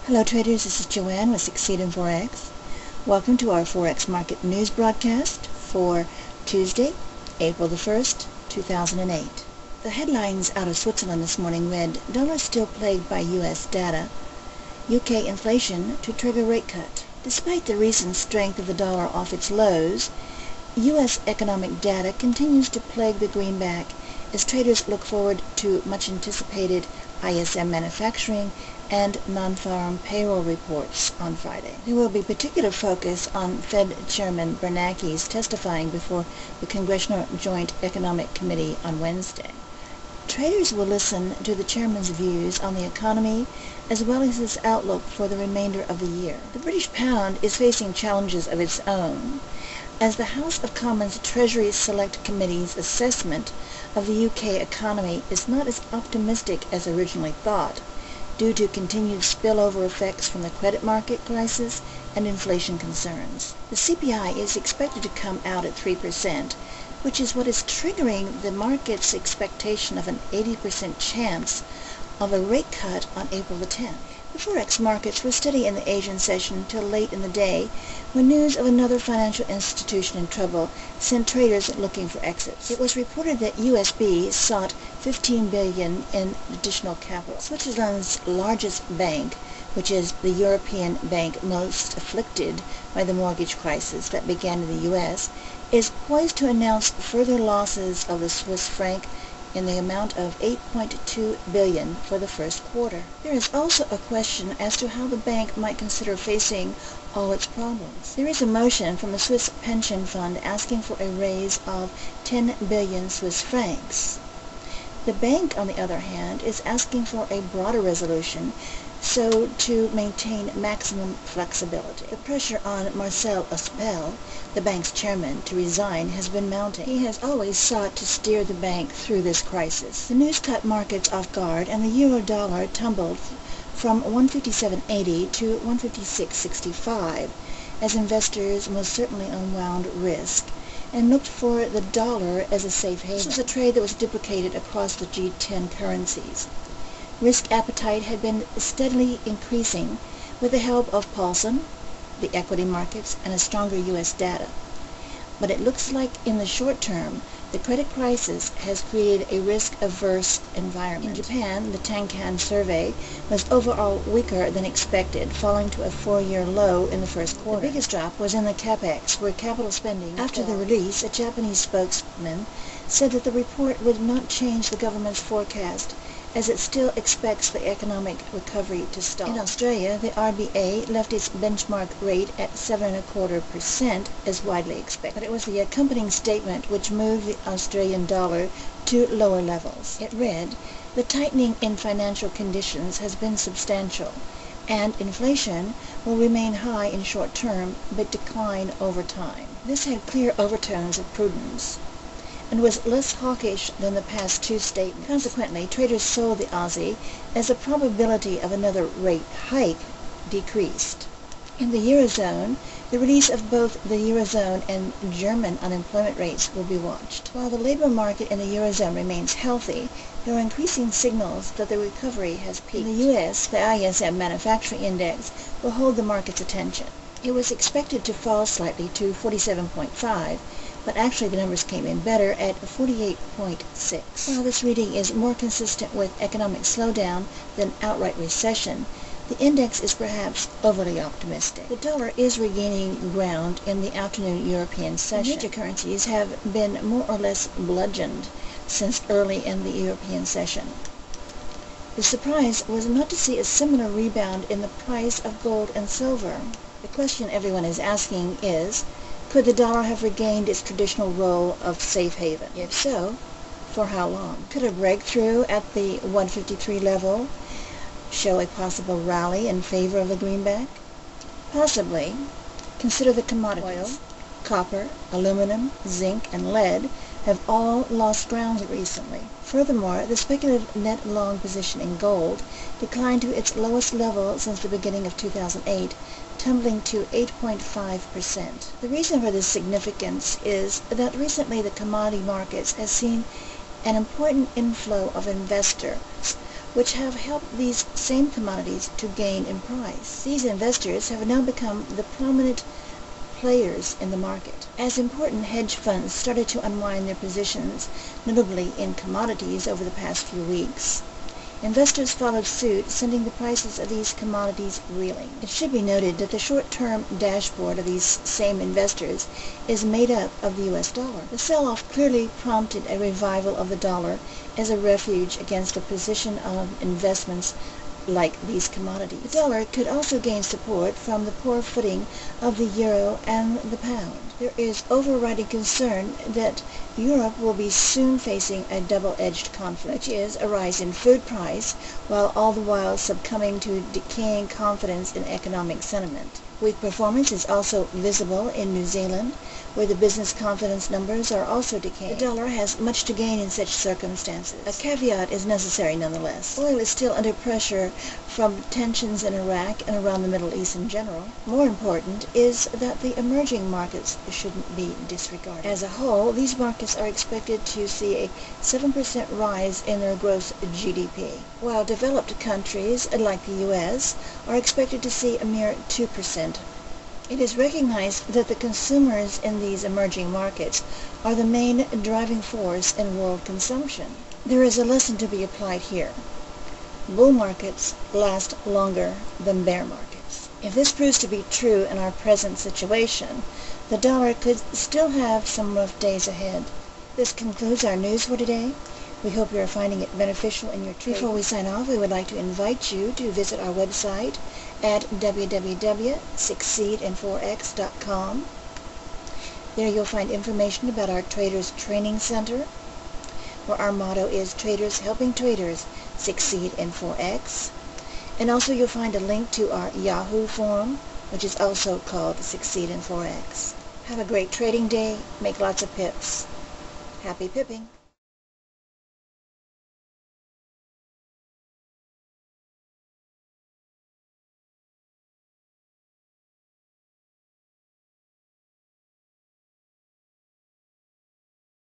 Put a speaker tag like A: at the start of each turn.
A: Hello traders, this is Joanne with In Forex. Welcome to our Forex market news broadcast for Tuesday, April the 1st, 2008. The headlines out of Switzerland this morning read, "Dollar still plagued by U.S. data, UK inflation to trigger rate cut." Despite the recent strength of the dollar off its lows, U.S. economic data continues to plague the greenback as traders look forward to much anticipated ISM manufacturing and non-farm payroll reports on Friday. There will be particular focus on Fed Chairman Bernanke's testifying before the Congressional Joint Economic Committee on Wednesday. Traders will listen to the chairman's views on the economy as well as his outlook for the remainder of the year. The British pound is facing challenges of its own, as the House of Commons Treasury Select Committee's assessment of the UK economy is not as optimistic as originally thought, due to continued spillover effects from the credit market crisis and inflation concerns. The CPI is expected to come out at 3%, which is what is triggering the market's expectation of an 80% chance of a rate cut on April the 10th. The Forex markets were steady in the Asian session till late in the day, when news of another financial institution in trouble sent traders looking for exits. It was reported that USB sought $15 billion in additional capital. Switzerland's largest bank, which is the European bank most afflicted by the mortgage crisis that began in the U.S., is poised to announce further losses of the Swiss franc in the amount of $8.2 billion for the first quarter. There is also a question as to how the bank might consider facing all its problems. There is a motion from a Swiss pension fund asking for a raise of 10 billion Swiss francs. The bank, on the other hand, is asking for a broader resolution so to maintain maximum flexibility. The pressure on Marcel Aspel, the bank's chairman, to resign has been mounting. He has always sought to steer the bank through this crisis. The news caught markets off guard, and the euro-dollar tumbled from 157.80 to 156.65 as investors most certainly unwound risk and looked for the dollar as a safe haven. This was a trade that was duplicated across the G10 currencies. Risk appetite had been steadily increasing with the help of Paulson, the equity markets, and a stronger U.S. data. But it looks like in the short term, the credit crisis has created a risk-averse environment. In Japan, the Tankan survey was overall weaker than expected, falling to a 4-year low in the first quarter. The biggest drop was in the capex, where capital spending. After the release, a Japanese spokesman said that the report would not change the government's forecast, as it still expects the economic recovery to stall. In Australia, the RBA left its benchmark rate at 7.25% as widely expected. But it was the accompanying statement which moved the Australian dollar to lower levels. It read, "The tightening in financial conditions has been substantial, and inflation will remain high in short term but decline over time." This had clear overtones of prudence and was less hawkish than the past two statements. Consequently, traders sold the Aussie as the probability of another rate hike decreased. In the Eurozone, the release of both the Eurozone and German unemployment rates will be watched. While the labor market in the Eurozone remains healthy, there are increasing signals that the recovery has peaked. In the U.S., the ISM manufacturing index will hold the market's attention. It was expected to fall slightly to 47.5, but actually the numbers came in better at 48.6. While this reading is more consistent with economic slowdown than outright recession, the index is perhaps overly optimistic. The dollar is regaining ground in the afternoon European session. Major currencies have been more or less bludgeoned since early in the European session. The surprise was not to see a similar rebound in the price of gold and silver. The question everyone is asking is, could the dollar have regained its traditional role of safe haven? If so, for how long? Could a breakthrough at the 153 level show a possible rally in favor of the greenback? Possibly. Consider the commodities. Oil, copper, aluminum, zinc, and lead have all lost ground recently. Furthermore, the speculative net long position in gold declined to its lowest level since the beginning of 2008, tumbling to 8.5%. The reason for this significance is that recently the commodity markets has seen an important inflow of investors which have helped these same commodities to gain in price. These investors have now become the prominent players in the market. As important hedge funds started to unwind their positions, notably in commodities over the past few weeks, investors followed suit, sending the prices of these commodities reeling. It should be noted that the short-term dashboard of these same investors is made up of the U.S. dollar. The sell-off clearly prompted a revival of the dollar as a refuge against a position of investments like these commodities. The dollar could also gain support from the poor footing of the euro and the pound. There is overriding concern that Europe will be soon facing a double-edged conflict, which is a rise in food price, while all the while succumbing to decaying confidence in economic sentiment. Weak performance is also visible in New Zealand, where the business confidence numbers are also decaying. The dollar has much to gain in such circumstances. A caveat is necessary nonetheless. Oil is still under pressure from tensions in Iraq and around the Middle East in general. More important is that the emerging markets shouldn't be disregarded. As a whole, these markets are expected to see a 7% rise in their gross GDP, while developed countries, like the U.S., are expected to see a mere 2%. It is recognized that the consumers in these emerging markets are the main driving force in world consumption. There is a lesson to be applied here. Bull markets last longer than bear markets. If this proves to be true in our present situation, the dollar could still have some rough days ahead. This concludes our news for today. We hope you are finding it beneficial in your trade. Before we sign off, we would like to invite you to visit our website at www.succeedinforex.com. There you'll find information about our Traders Training Center, where our motto is Traders Helping Traders Succeed in Forex. And also you'll find a link to our Yahoo forum, which is also called Succeed in Forex. Have a great trading day. Make lots of pips. Happy pipping.